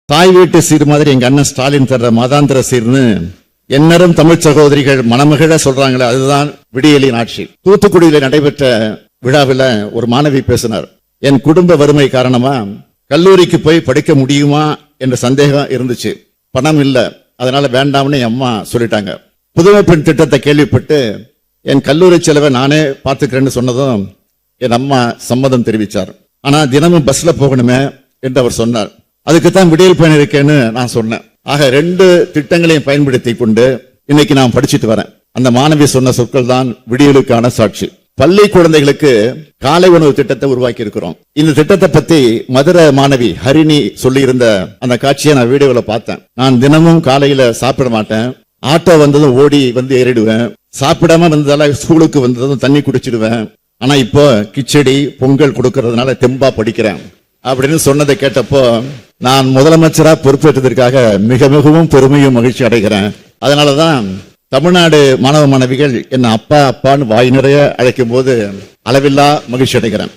தாய் வீட்டு சீர் மாதிரி எங்க அண்ணன் ஸ்டாலின் தர்ற மாதாந்திர சீர்னு எந்நேரம் தமிழ் சகோதரிகள் மணமகிழ சொல்றாங்களே, அதுதான் விடியலின் ஆட்சி. தூத்துக்குடியில நடைபெற்ற விழாவில் ஒரு மாணவி பேசினார். என் குடும்ப வறுமை காரணமா கல்லூரிக்கு போய் படிக்க முடியுமா என்ற சந்தேகம் இருந்துச்சு. பணம் இல்ல, அதனால வேண்டாம்னு என் அம்மா சொல்லிட்டாங்க. புதுமை பெண் திட்டத்தை கேள்விப்பட்டு என் கல்லூரி செலவை நானே பார்த்துக்கிறேன்னு சொன்னதும் என் அம்மா சம்மதம் தெரிவிச்சார். ஆனா தினமும் பஸ்ல போகணுமே என்று அவர் சொன்னார். அதுக்குத்தான் விடியல் பயன் இருக்கேன்னு நான் சொன்னேன். ஆக 2 திட்டங்களையும் பயன்படுத்தி கொண்டு இன்னைக்கு நான் படிச்சுட்டு வரேன். அந்த மாணவி சொன்ன சொற்கள் தான் விடியலுக்கான சாட்சி. பள்ளி குழந்தைகளுக்கு காலை உணவு திட்டத்தை உருவாக்கி இருக்கிறோம். இந்த திட்டத்தை பத்தி மதுரை மாணவி ஹரிணி சொல்லி இருந்த அந்த காட்சியை நான் வீடியோல பார்த்தேன். நான் தினமும் காலையில சாப்பிட மாட்டேன். ஆட்டோ வந்ததும் ஓடி வந்து ஏறிடுவேன். சாப்பிடாம வந்ததால ஸ்கூலுக்கு வந்ததும் தண்ணி குடிச்சிடுவேன். ஆனா இப்போ கிச்சடி பொங்கல் கொடுக்கறதுனால தெம்பா படிக்கிறேன் அப்படின்னு சொன்னதை கேட்டப்போ நான் முதலமைச்சரா பொறுப்பேற்றதற்காக மிகவும் பெருமையும் மகிழ்ச்சி அடைகிறேன். அதனாலதான் தமிழ்நாடு மாணவ மாணவிகள் என்ன அப்பா அப்பான்னு வாய் நிறைய அழைக்கும் போது அளவில்லா மகிழ்ச்சி அடைகிறேன்.